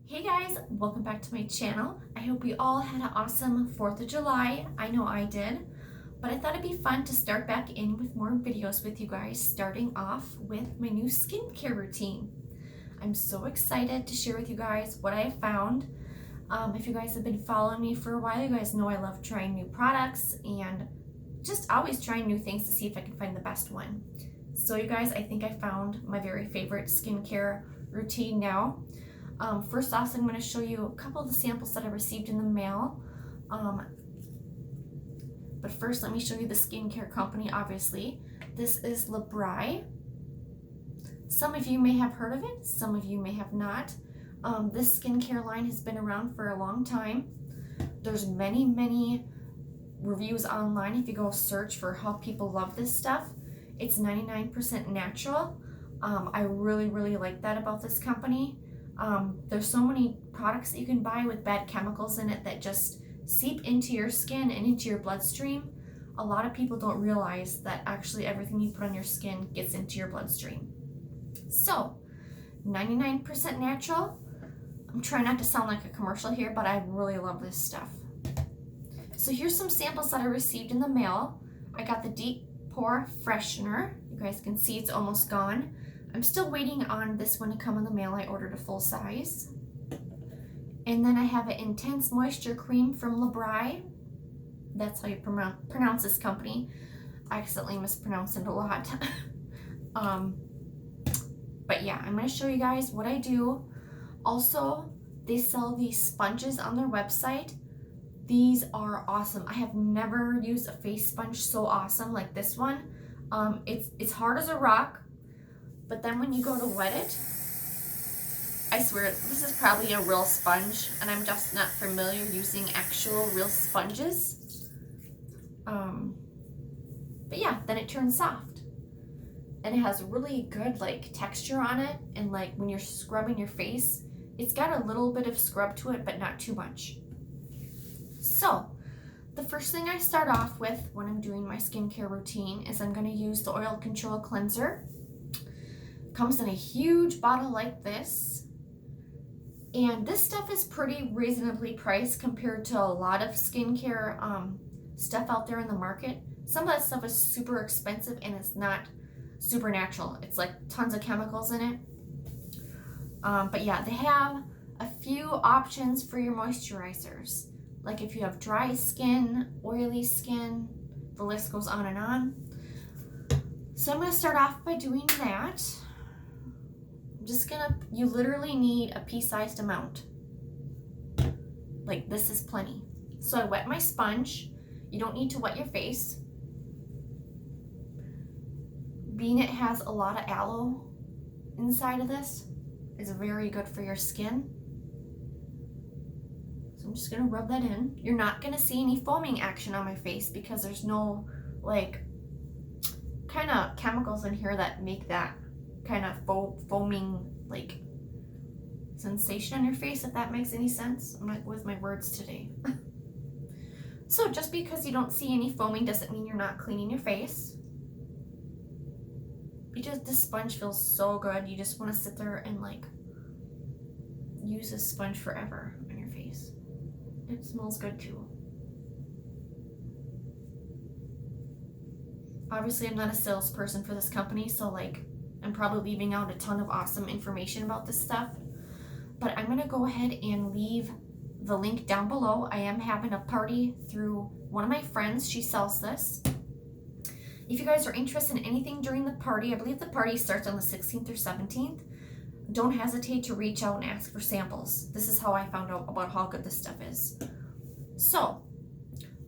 Hey guys, welcome back to my channel. I hope you all had an awesome 4th of July. I know I did, but I thought it'd be fun to start back in with more videos with you guys, starting off with my new skincare routine. I'm so excited to share with you guys what I have found. If you guys have been following me for a while, you guys know I love trying new products and just always trying new things to see if I can find the best one. So you guys, I think I found my very favorite skincare routine now. First off, I'm going to show you a couple of the samples that I received in the mail. But first, let me show you the skincare company, obviously. This is Aloe. Some of you may have heard of it, some of you may have not. This skincare line has been around for a long time. There's many reviews online if you go search for how people love this stuff. It's 99% natural. I really like that about this company. There's so many products that you can buy with bad chemicals in it that just seep into your skin and into your bloodstream. A lot of people don't realize that actually everything you put on your skin gets into your bloodstream. So, 99% natural. I'm trying not to sound like a commercial here, but I really love this stuff. So here's some samples that I received in the mail. I got the Deep Pore Freshener. You guys can see it's almost gone. I'm still waiting on this one to come in the mail. I ordered a full size. And then I have an Intense Moisture Cream from Aloe. That's how you pronounce this company. I accidentally mispronounced it a lot. But yeah, I'm going to show you guys what I do. Also, they sell these sponges on their website. These are awesome. I have never used a face sponge so awesome like this one. It's hard as a rock. But then when you go to wet it, I swear this is probably a real sponge, and I'm just not familiar using actual real sponges. But yeah, then it turns soft. And it has really good like texture on it, and like when you're scrubbing your face, it's got a little bit of scrub to it, but not too much. So, the first thing I start off with when I'm doing my skincare routine is I'm going to use the Oil Control Cleanser. Comes in a huge bottle like this, and this stuff is pretty reasonably priced compared to a lot of skincare stuff out there in the market. Some of that stuff is super expensive and it's not super natural. It's like tons of chemicals in it. But yeah, they have a few options for your moisturizers. Like if you have dry skin, oily skin, the list goes on and on. So I'm going to start off by doing that. You literally need a pea-sized amount. Like this is plenty. So I wet my sponge. You don't need to wet your face. Being it has a lot of aloe inside of this, is very good for your skin. So I'm just gonna rub that in. You're not gonna see any foaming action on my face because there's no like kind of chemicals in here that make that kind of foaming like sensation on your face, if that makes any sense. I'm not with my words today. So just because you don't see any foaming doesn't mean you're not cleaning your face. This sponge feels so good. You just want to sit there and like use this sponge forever on your face. It smells good too. Obviously, I'm not a salesperson for this company, so like I'm probably leaving out a ton of awesome information about this stuff. But I'm going to go ahead and leave the link down below. I am having a party through one of my friends. She sells this. If you guys are interested in anything during the party, I believe the party starts on the 16th or 17th. Don't hesitate to reach out and ask for samples. This is how I found out about how good this stuff is. So,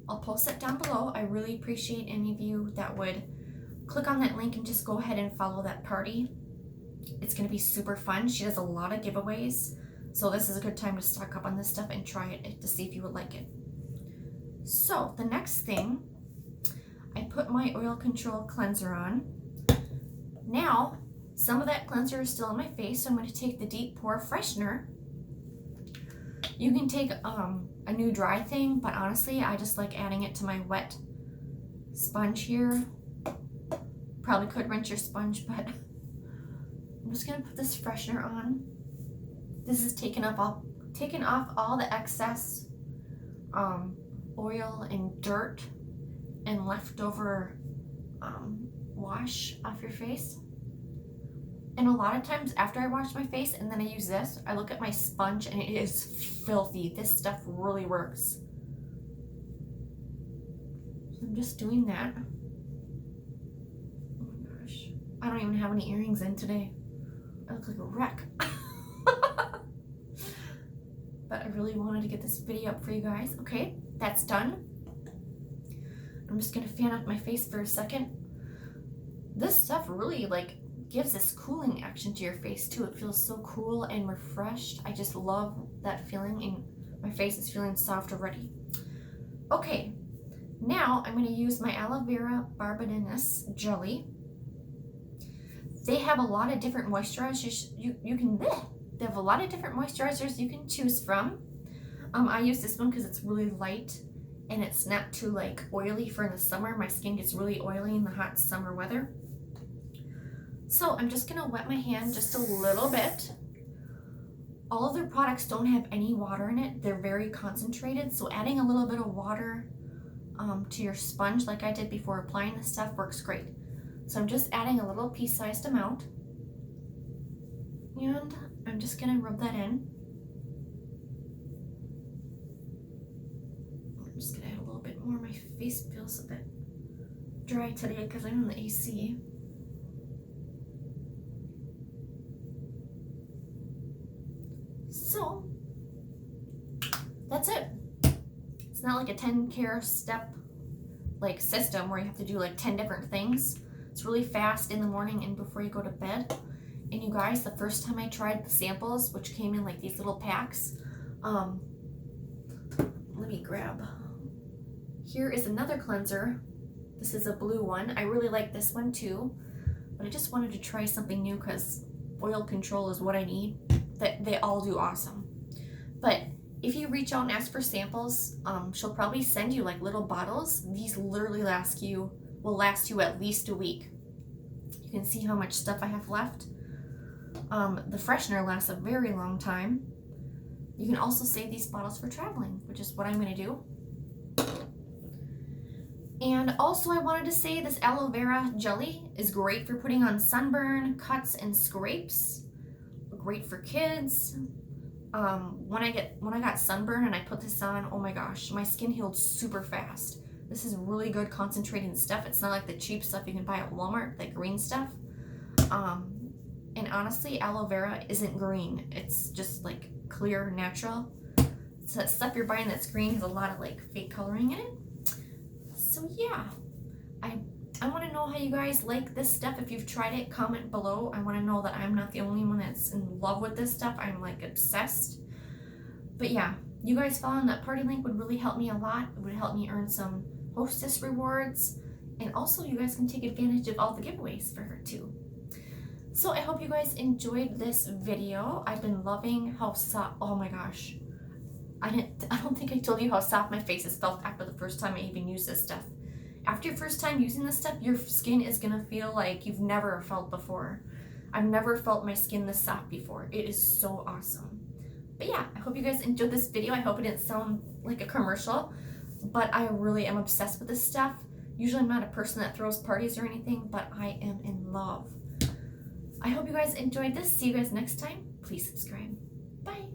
I'll post it down below. I really appreciate any of you that would click on that link and just go ahead and follow that party. It's going to be super fun. She does a lot of giveaways, so this is a good time to stock up on this stuff and try it to see if you would like it. So the next thing, I put my Oil Control Cleanser on. Now, some of that cleanser is still on my face, so I'm going to take the Deep Pore Freshener. You can take a new dry thing, but honestly, I just like adding it to my wet sponge here. Probably could rinse your sponge, but I'm just going to put this freshener on. This is taking off all the excess oil and dirt and leftover wash off your face. And a lot of times after I wash my face and then I use this, I look at my sponge and it is filthy. This stuff really works. So I'm just doing that. Oh my gosh. I don't even have any earrings in today. I look like a wreck. But I really wanted to get this video up for you guys. Okay, that's done. I'm just gonna fan out my face for a second. This stuff really like gives this cooling action to your face too. It feels so cool and refreshed. I just love that feeling, and my face is feeling soft already. Okay, now I'm going to use my Aloe Vera Barbarians jelly. They have a lot of different moisturizers they have a lot of different moisturizers you can choose from. I use this one because it's really light and it's not too like oily for in the summer. My skin gets really oily in the hot summer weather. So I'm just gonna wet my hand just a little bit. All of their products don't have any water in it. They're very concentrated. So adding a little bit of water to your sponge like I did before applying this stuff works great. So I'm just adding a little pea-sized amount. And I'm just gonna rub that in. I'm just gonna add a little bit more. My face feels a bit dry today because I'm in the AC. So that's it. It's not like a 10-care step like system where you have to do like 10 different things. It's really fast in the morning and before you go to bed. And you guys, the first time I tried the samples, which came in like these little packs, let me grab. Here is another cleanser. This is a blue one. I really like this one too, but I just wanted to try something new because oil control is what I need. They all do awesome. But if you reach out and ask for samples, she'll probably send you like little bottles. These literally will last you at least a week. You can see how much stuff I have left. The freshener lasts a very long time. You can also save these bottles for traveling, which is what I'm gonna do. And also I wanted to say this aloe vera jelly is great for putting on sunburn, cuts, and scrapes. Great for kids. When I got sunburn and I put this on, oh my gosh, my skin healed super fast. This is really good concentrated stuff. It's not like the cheap stuff you can buy at Walmart, the green stuff. And honestly, aloe vera isn't green. It's just like clear, natural. So that stuff you're buying that's green has a lot of like fake coloring in it. So yeah, I want to know how you guys like this stuff. If you've tried it, comment below. I want to know that I'm not the only one that's in love with this stuff. I'm like obsessed. But yeah, you guys following that party link would really help me a lot. It would help me earn some hostess rewards. And also you guys can take advantage of all the giveaways for her too. So I hope you guys enjoyed this video. I've been loving how soft, oh my gosh. I don't think I told you how soft my face has felt after the first time I even used this stuff. After your first time using this stuff, your skin is gonna feel like you've never felt before. I've never felt my skin this soft before. It is so awesome. But yeah, I hope you guys enjoyed this video. I hope it didn't sound like a commercial, but I really am obsessed with this stuff. Usually I'm not a person that throws parties or anything, but I am in love. I hope you guys enjoyed this. See you guys next time. Please subscribe. Bye.